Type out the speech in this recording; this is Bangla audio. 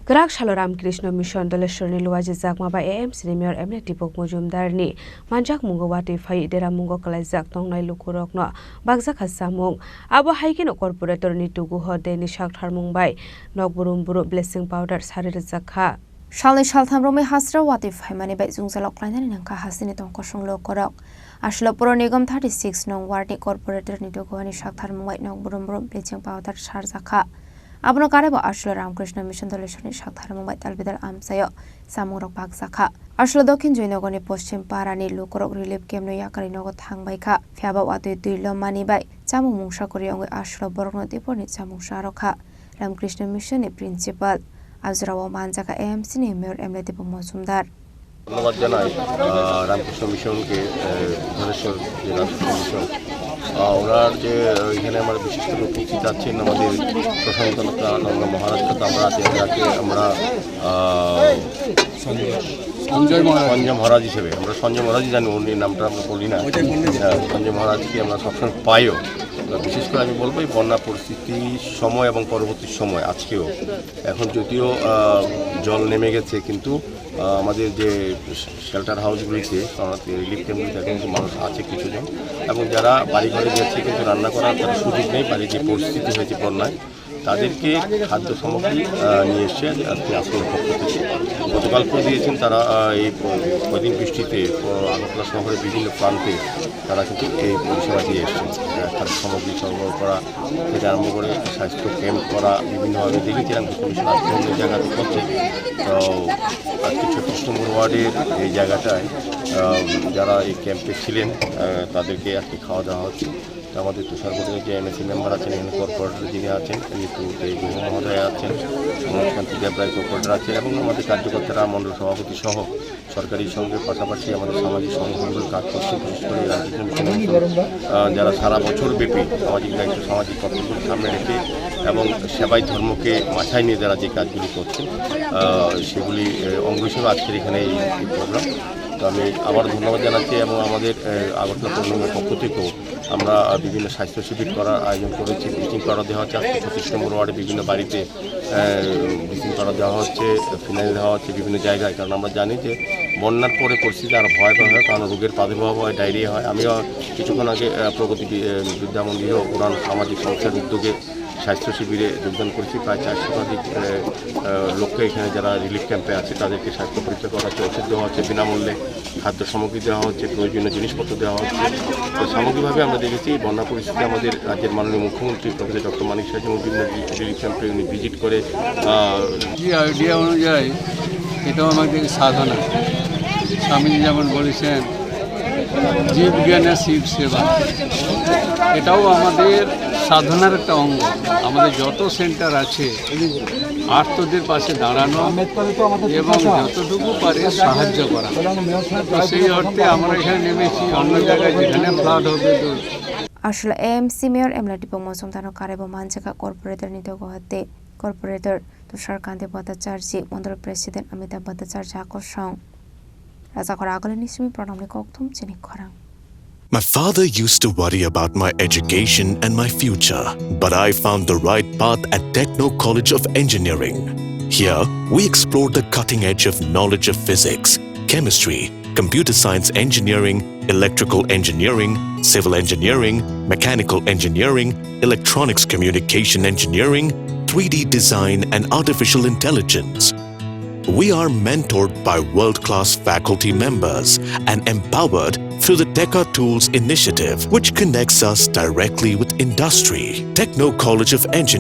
Khorang Ramkrishna Mission Doleshorni Luwaji Zakmaba AMC Mayor MLA Dipak Majumder ni manjakmungo Watwi Phaiwi Deramungo Kwlainairokno Bakjakha Chamung abo haikino corporator ni tugu hode ni Chamung bai nokburum blessing powder Bakjakha Shalni Shalthamrome Hasra Watwi Phaiwi mani bai jungjalok Kwlainairokno hasini tongko songlo korok Ashlo Puro Nigam 36 nong Warti corporator ni tugu ni Chamung bai nokburum blessing powder Bakjakha Abno karebo Ashlo Ramkrishna Mission Doleshorni Chamung bai talbidar AMC Chamung rok Bakjakha Ashlo Dokhin Joinogoni Poschim Parani Lukorok Relief Camp no yakari nogo thangbai kha Phiaba Watwi Duilo mani bai Chamung mungsa kori onge Ashlo Borokno Tiponi Chamung Sharokha Ramkrishna Mission ni principal Azrawo Manjakha AMC ni Mayor MLA Dipak Majumder ধন্যবাদ জানাই রামকৃষ্ণ মিশনকে ধলেশ্বর যে রামকৃষ্ণ মিশন ওনার যে এখানে আমরা বিশেষ করে উপস্থিত আছেন আমাদের প্রশান্তনতা মহারাজ আমরা যাকে আমরা সঞ্জয় মহারাজ হিসেবে আমরা সঞ্জয় মহারাজই জানি উনি নামটা আমরা বলি না সঞ্জয় মহারাজকে আমরা সবসময় পাইও বিশেষ করে আমি বলবো এই বন্যা পরিস্থিতির সময় এবং পরবর্তী সময় আজকেও এখন যদিও জল নেমে গেছে কিন্তু আমাদের যে শেল্টার হাউসগুলিতে আমাদের রিলিফ ক্যাম্পগুলিতে কিন্তু মানুষ আছে কিছুজন এবং যারা বাড়িঘরে গেছে কিন্তু রান্না করার তার সুযোগ নেই বাড়ির যে পরিস্থিতি হয়েছে বন্যায় তাদেরকে খাদ্য সামগ্রী নিয়ে এসে আজকে আসনের পক্ষ থেকে গতকালকেও দিয়েছেন তারা এই কদিন বৃষ্টিতে আগরতলা শহরের বিভিন্ন প্রান্তে তারা কিন্তু এই পরিষেবা দিয়ে এসছেন খাদ্য সামগ্রী সরবরাহ করা থেকে আরম্ভ করে স্বাস্থ্য ক্যাম্প করা বিভিন্নভাবে দেখেছিলাম কমিশন আজকে অন্য জায়গাতে করছে তো আজকে 36 নম্বর ওয়ার্ডের এই জায়গাটায় যারা এই ক্যাম্পে ছিলেন তাদেরকে আজকে খাওয়া দাওয়া হচ্ছে আমাদের তুষারগড়ের যে AMC মেম্বার আছেন এখানে কর্পোরেটর যিনি আছেন এই মহোদয় আছেন কান্তি দেবরায় কর্পোরেটর আছেন এবং আমাদের কার্যকর্তারা মণ্ডল সভাপতি সহ সরকারি সঙ্গে পাশাপাশি আমাদের সামাজিক সংগঠনগুলো কাজ করছে বিশেষ করে যারা সারা বছর ব্যাপী সামাজিক দায়িত্ব সামাজিক কর্তব্যগুলো সামনে রেখে এবং সেবাই ধর্মকে মাথায় নিয়ে যারা যে কাজগুলি করছেন সেগুলি অঙ্গ হিসেবে আজকের এখানে এই প্রোগ্রাম তো আমি আবার ধন্যবাদ জানাচ্ছি এবং আমাদের আগরতলা পৌরনিগমের পক্ষ থেকেও আমরা বিভিন্ন স্বাস্থ্য শিবির করার আয়োজন করেছি ব্লিচিং পাউডার দেওয়া হচ্ছে আজকে 36 নম্বর ওয়ার্ডে বিভিন্ন বাড়িতে ব্লিচিং পাউডার দেওয়া হচ্ছে ফিনাইল দেওয়া হচ্ছে বিভিন্ন জায়গায় কারণ আমরা জানি যে বন্যার পরে পরিস্থিতি আরও ভয়াবহ হয় কারণ রোগের প্রাদুর্ভাব হয় ডায়রিয়া হয় আমিও কিছুক্ষণ আগে প্রগতি বিদ্যা মন্দির ও পুরাণ সামাজিক সংস্থার উদ্যোগে স্বাস্থ্য শিবিরে যোগদান করেছি প্রায় 400 লোককে এখানে যারা রিলিফ ক্যাম্পে আছে তাদেরকে স্বাস্থ্য পরীক্ষা করা হচ্ছে ওষুধ দেওয়া হচ্ছে বিনামূল্যে খাদ্য সামগ্রী দেওয়া হচ্ছে প্রয়োজনীয় জিনিসপত্র দেওয়া হচ্ছে তো সামগ্রিকভাবে আমরা দেখেছি বন্যা পরিস্থিতি আমাদের রাজ্যের মাননীয় মুখ্যমন্ত্রী প্রফেসর ডক্টর মানিক সাহেব বিভিন্ন রিলিফ ক্যাম্পে উনি ভিজিট করে যে আইডিয়া অনুযায়ী এটাও আমাদের সাধনা স্বামীজি যেমন বলেছেন জীব জ্ঞানের শিব সেবা এটাও আমাদের সাধনার একটা অঙ্গ আমাদের যত সেন্টার আছে আর্তদের পাশে দাঁড়ানো এবং যতটুকু পারে সাহায্য করা সেই অর্থে আমরা এখানে নেমেছি অন্য জায়গায় যেখানে ফ্লাড হবে আসলে AMC Mayor MLA Dipak Majumder karebo Manjakha corporator ni dogo hate corporator Tushar Bhattacharya Mandal President Amitabh Bhattacharya akosong Raja Khorang nismi pranamni kokthum Chini Khorang My father used to worry about my education and my future, but I found the right path at Techno College of Engineering. Here, we explored the cutting edge of knowledge of physics, chemistry, computer science engineering, electrical engineering, civil engineering, mechanical engineering, electronics communication engineering, 3D design and artificial intelligence. We are mentored by world-class faculty members and empowered through the Tekka Tools initiative, which connects us directly with industry. Techno College of Engineering